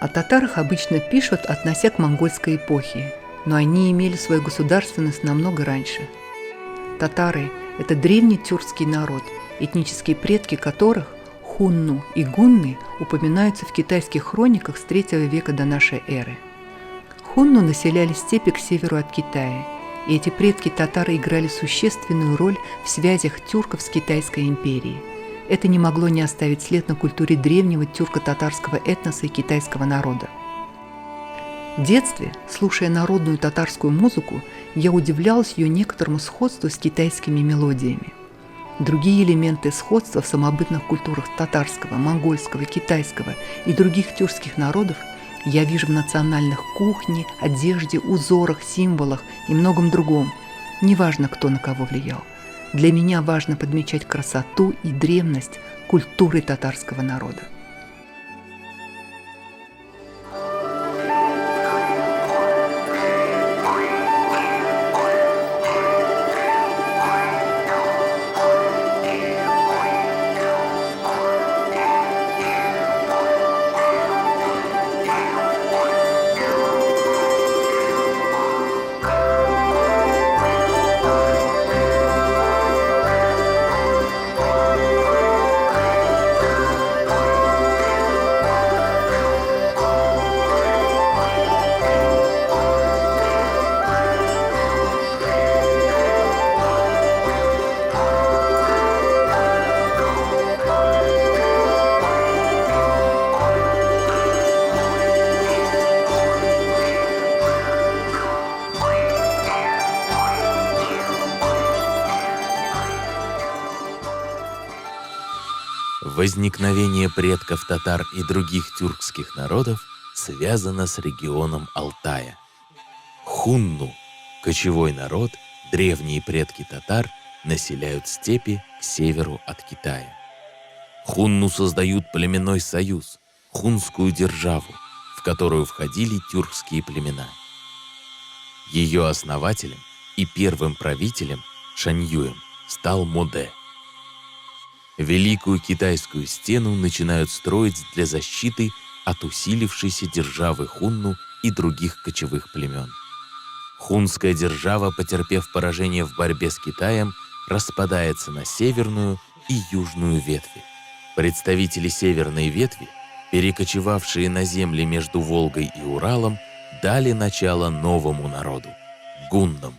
О татарах обычно пишут, относя к монгольской эпохе, но они имели свою государственность намного раньше. Татары – это древний тюркский народ, этнические предки которых, хунну и гунны, упоминаются в китайских хрониках с III века до нашей эры. Хунну населяли степи к северу от Китая, и эти предки татары играли существенную роль в связях тюрков с Китайской империей. Это не могло не оставить след на культуре древнего тюрко-татарского этноса и китайского народа. В детстве, слушая народную татарскую музыку, я удивлялась ее некоторому сходству с китайскими мелодиями. Другие элементы сходства в самобытных культурах татарского, монгольского, китайского и других тюркских народов я вижу в национальных кухне, одежде, узорах, символах и многом другом. Неважно, кто на кого влиял. Для меня важно подмечать красоту и древность культуры татарского народа. Возникновение предков татар и других тюркских народов связано с регионом Алтая. Хунну – кочевой народ, древние предки татар населяют степи к северу от Китая. Хунну создают племенной союз, хунскую державу, в которую входили тюркские племена. Ее основателем и первым правителем Шаньюем стал Моде. Великую китайскую стену начинают строить для защиты от усилившейся державы Хунну и других кочевых племен. Хунская держава, потерпев поражение в борьбе с Китаем, распадается на северную и южную ветви. Представители северной ветви, перекочевавшие на земли между Волгой и Уралом, дали начало новому народу – гуннам.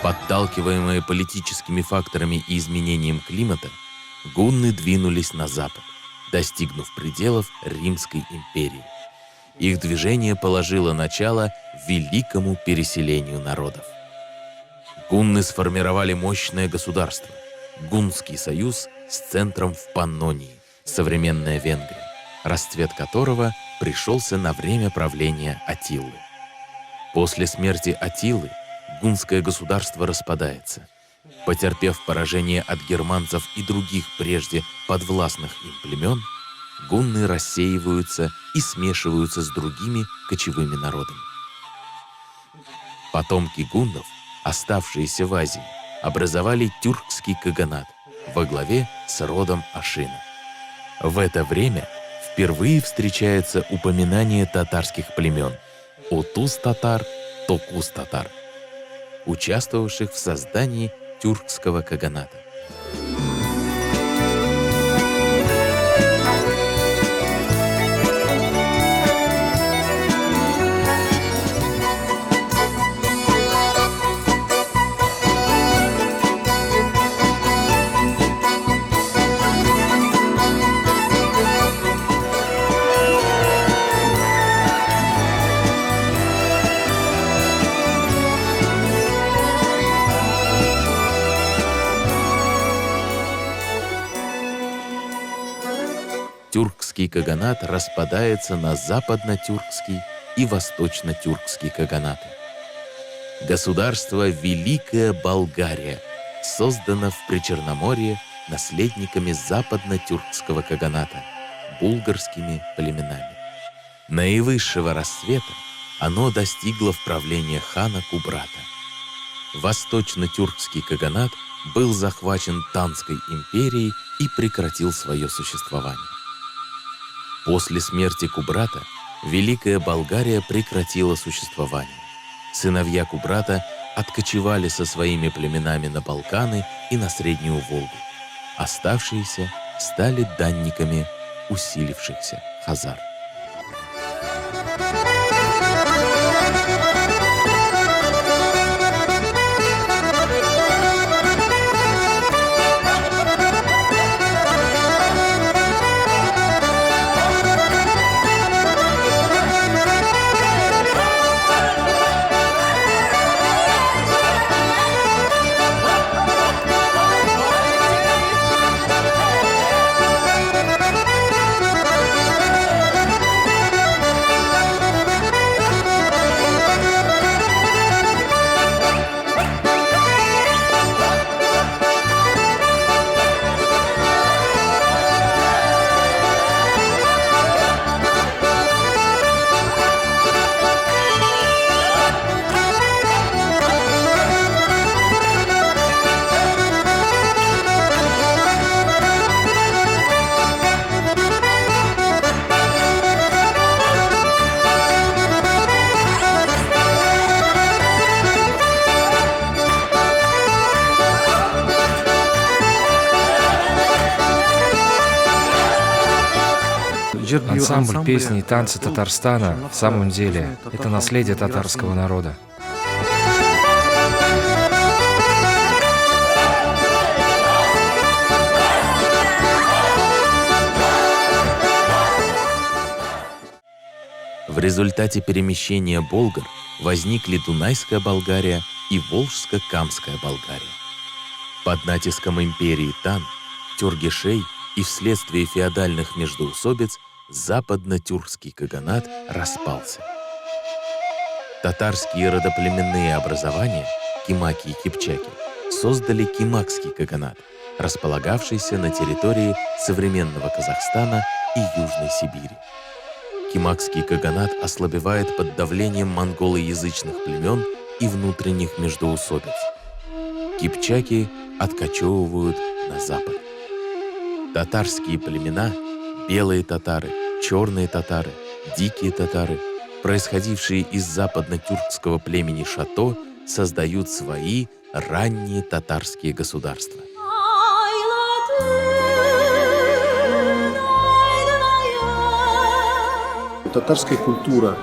Подталкиваемые политическими факторами и изменением климата, гунны двинулись на запад, достигнув пределов Римской империи. Их движение положило начало великому переселению народов. Гунны сформировали мощное государство – Гуннский союз с центром в Паннонии, современная Венгрия, расцвет которого пришелся на время правления Аттилы. После смерти Аттилы гуннское государство распадается. Потерпев поражение от германцев и других прежде подвластных им племен, гунны рассеиваются и смешиваются с другими кочевыми народами. Потомки гуннов, оставшиеся в Азии, образовали тюркский каганат во главе с родом Ашина. В это время впервые встречается упоминание татарских племен Отус-татар, Токус-татар, участвовавших в создании тюркского каганата. Тюркский каганат распадается на западно-тюркский и восточно-тюркский каганаты. Государство Великая Болгария создано в Причерноморье наследниками западно-тюркского каганата, булгарскими племенами. Наивысшего расцвета оно достигло в правлении хана Кубрата. Восточно-тюркский каганат был захвачен Танской империей и прекратил свое существование. После смерти Кубрата Великая Болгария прекратила существование. Сыновья Кубрата откочевали со своими племенами на Балканы и на Среднюю Волгу. Оставшиеся стали данниками усилившихся хазар. Ансамбль песни и танцы Татарстана в самом деле это наследие татарского народа. В результате перемещения болгар возникли Дунайская Болгария и Волжско-Камская Болгария. Под натиском империи Тан, тюргешей и вследствие феодальных междоусобиц западно-тюркский каганат распался. Татарские родоплеменные образования, кимаки и кипчаки, создали Кимакский каганат, располагавшийся на территории современного Казахстана и Южной Сибири. Кимакский каганат ослабевает под давлением монголоязычных племен и внутренних междоусобиц. Кипчаки откочевывают на запад. Татарские племена, белые татары, черные татары, дикие татары, происходившие из западно-тюркского племени Шато, создают свои ранние татарские государства. Татарская культура,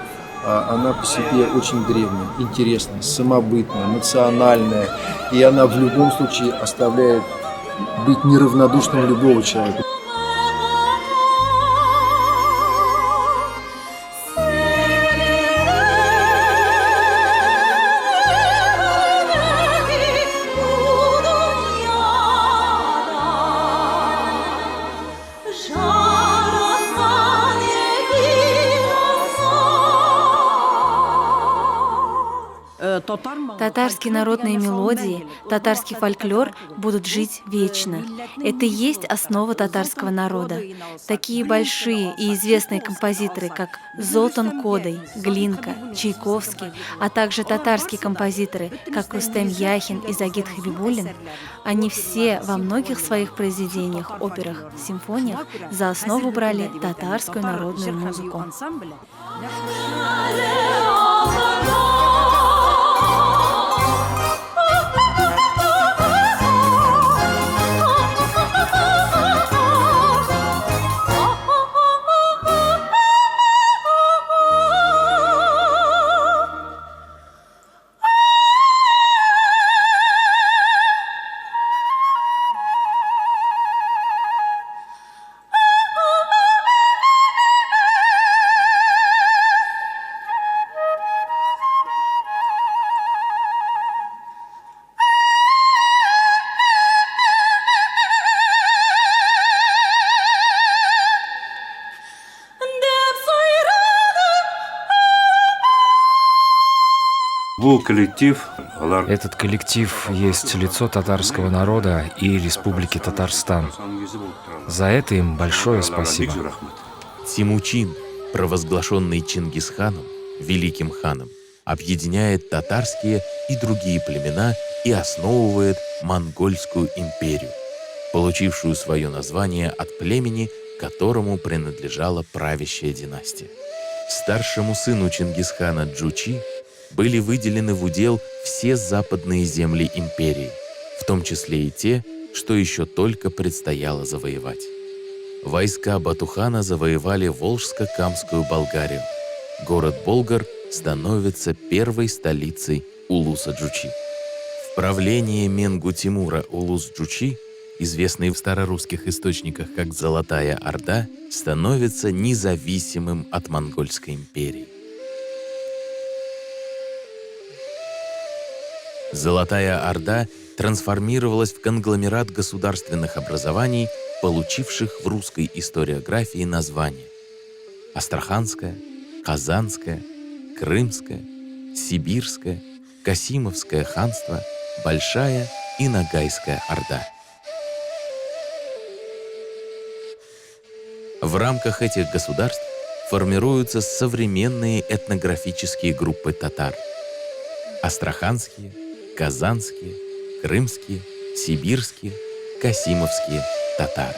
она по себе очень древняя, интересная, самобытная, национальная, и она в любом случае оставляет быть неравнодушным любого человека. Татарские народные мелодии, татарский фольклор будут жить вечно. Это и есть основа татарского народа. Такие большие и известные композиторы, как Золтан Кодай, Глинка, Чайковский, а также татарские композиторы, как Рустем Яхин и Загит Хабибуллин, они все во многих своих произведениях, операх, симфониях за основу брали татарскую народную музыку. Этот коллектив есть лицо татарского народа и Республики Татарстан. За это им большое спасибо. Тимучин, провозглашенный Чингисханом, великим ханом, объединяет татарские и другие племена и основывает Монгольскую империю, получившую свое название от племени, которому принадлежала правящая династия. Старшему сыну Чингисхана Джучи были выделены в удел все западные земли империи, в том числе и те, что еще только предстояло завоевать. Войска Батухана завоевали Волжско-Камскую Болгарию. Город Болгар становится первой столицей Улуса Джучи. В правлении Менгу Тимура Улус Джучи, известный в старорусских источниках как Золотая Орда, становится независимым от Монгольской империи. Золотая Орда трансформировалась в конгломерат государственных образований, получивших в русской историографии названия: Астраханская, Казанская, Крымская, Сибирская, Касимовское ханство, Большая и Ногайская Орда. В рамках этих государств формируются современные этнографические группы татар: астраханские, казанские, крымские, сибирские, касимовские татары.